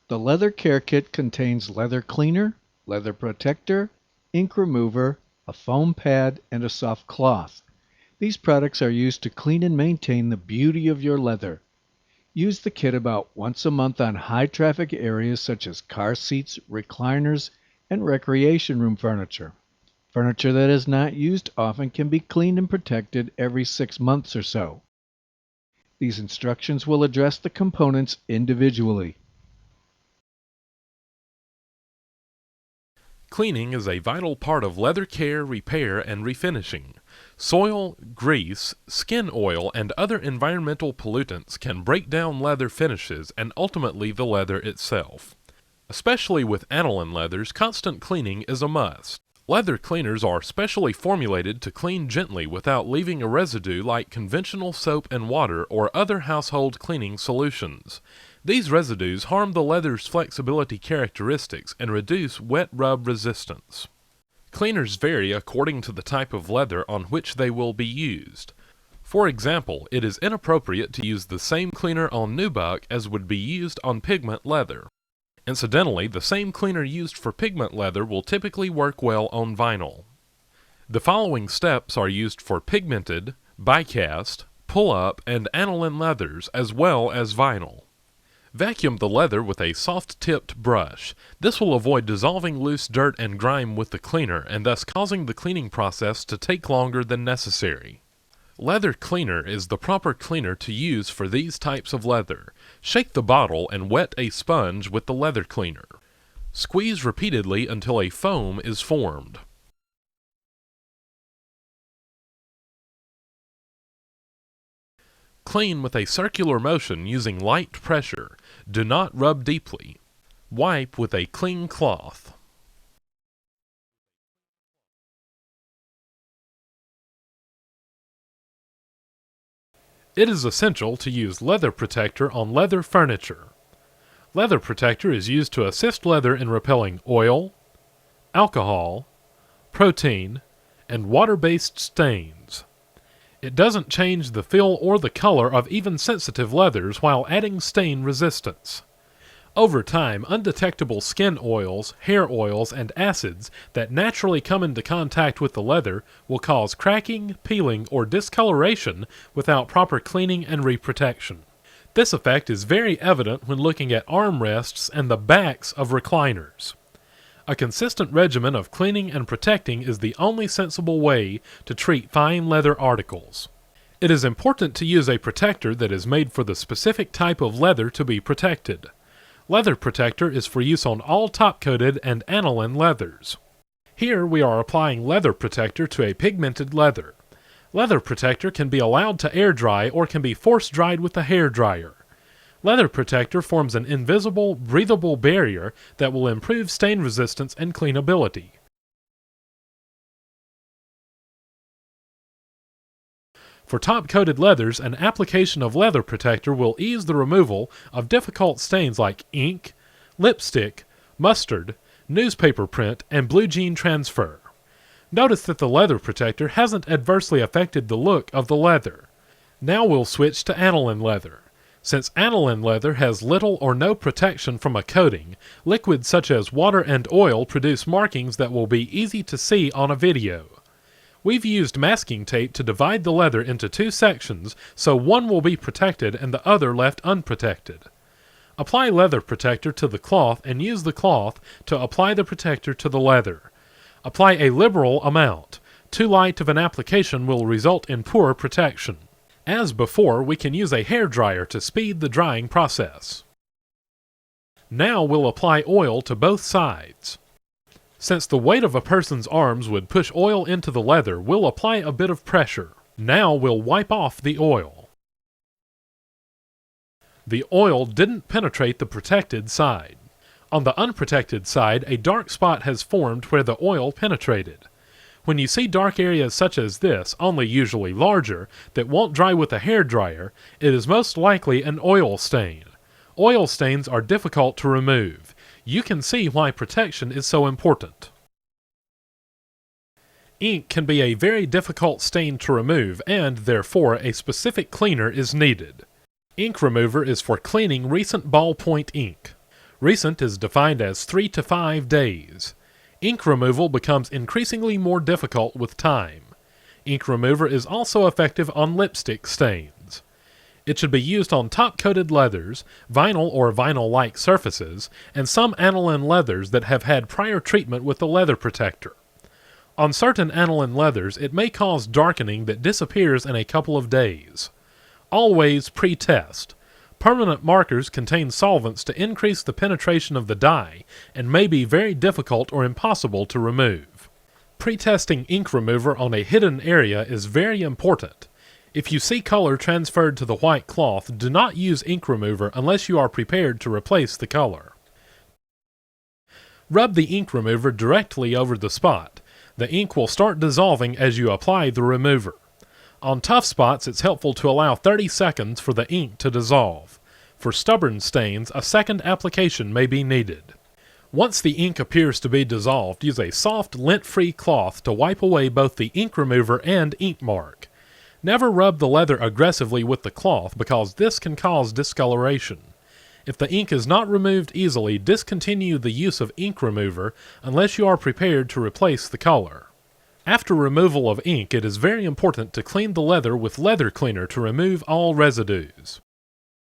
The leather care kit contains leather cleaner, leather protector, ink remover, a foam pad, and a soft cloth. These products are used to clean and maintain the beauty of your leather. Use the kit about once a month on high traffic areas such as car seats, recliners, and recreation room furniture. Furniture that is not used often can be cleaned and protected every 6 months or so. These instructions will address the components individually. Cleaning is a vital part of leather care, repair, and refinishing. Soil, grease, skin oil, and other environmental pollutants can break down leather finishes and ultimately the leather itself. Especially with aniline leathers, constant cleaning is a must. Leather cleaners are specially formulated to clean gently without leaving a residue like conventional soap and water or other household cleaning solutions. These residues harm the leather's flexibility characteristics and reduce wet rub resistance. Cleaners vary according to the type of leather on which they will be used. For example, it is inappropriate to use the same cleaner on nubuck as would be used on pigment leather. Incidentally, the same cleaner used for pigment leather will typically work well on vinyl. The following steps are used for pigmented, die-cast, pull-up, and aniline leathers as well as vinyl. Vacuum the leather with a soft-tipped brush. This will avoid dissolving loose dirt and grime with the cleaner and thus causing the cleaning process to take longer than necessary. Leather cleaner is the proper cleaner to use for these types of leather. Shake the bottle and wet a sponge with the leather cleaner. Squeeze repeatedly until a foam is formed. Clean with a circular motion using light pressure. Do not rub deeply. Wipe with a clean cloth. It is essential to use leather protector on leather furniture. Leather protector is used to assist leather in repelling oil, alcohol, protein, and water-based stains. It doesn't change the feel or the color of even sensitive leathers while adding stain resistance. Over time, undetectable skin oils, hair oils, and acids that naturally come into contact with the leather will cause cracking, peeling, or discoloration without proper cleaning and reprotection. This effect is very evident when looking at armrests and the backs of recliners. A consistent regimen of cleaning and protecting is the only sensible way to treat fine leather articles. It is important to use a protector that is made for the specific type of leather to be protected. Leather protector is for use on all top-coated and aniline leathers. Here we are applying leather protector to a pigmented leather. Leather protector can be allowed to air dry or can be force dried with a hair dryer. Leather protector forms an invisible, breathable barrier that will improve stain resistance and cleanability. For top-coated leathers, an application of leather protector will ease the removal of difficult stains like ink, lipstick, mustard, newspaper print, and blue jean transfer. Notice that the leather protector hasn't adversely affected the look of the leather. Now we'll switch to aniline leather. Since aniline leather has little or no protection from a coating, liquids such as water and oil produce markings that will be easy to see on a video. We've used masking tape to divide the leather into two sections so one will be protected and the other left unprotected. Apply leather protector to the cloth and use the cloth to apply the protector to the leather. Apply a liberal amount. Too light of an application will result in poor protection. As before, we can use a hair dryer to speed the drying process. Now we'll apply oil to both sides. Since the weight of a person's arms would push oil into the leather, we'll apply a bit of pressure. Now we'll wipe off the oil. The oil didn't penetrate the protected side. On the unprotected side, a dark spot has formed where the oil penetrated. When you see dark areas such as this, only usually larger, that won't dry with a hair dryer, it is most likely an oil stain. Oil stains are difficult to remove. You can see why protection is so important. Ink can be a very difficult stain to remove and, therefore, a specific cleaner is needed. Ink remover is for cleaning recent ballpoint ink. Recent is defined as 3 to 5 days. Ink removal becomes increasingly more difficult with time. Ink remover is also effective on lipstick stains. It should be used on top-coated leathers, vinyl or vinyl-like surfaces, and some aniline leathers that have had prior treatment with the leather protector. On certain aniline leathers, it may cause darkening that disappears in a couple of days. Always pre-test. Permanent markers contain solvents to increase the penetration of the dye and may be very difficult or impossible to remove. Pre-testing ink remover on a hidden area is very important. If you see color transferred to the white cloth, do not use ink remover unless you are prepared to replace the color. Rub the ink remover directly over the spot. The ink will start dissolving as you apply the remover. On tough spots, it's helpful to allow 30 seconds for the ink to dissolve. For stubborn stains, a second application may be needed. Once the ink appears to be dissolved, use a soft lint free cloth to wipe away both the ink remover and ink mark. Never rub the leather aggressively with the cloth because this can cause discoloration. If the ink is not removed easily, discontinue the use of ink remover unless you are prepared to replace the color. After removal of ink, it is very important to clean the leather with leather cleaner to remove all residues.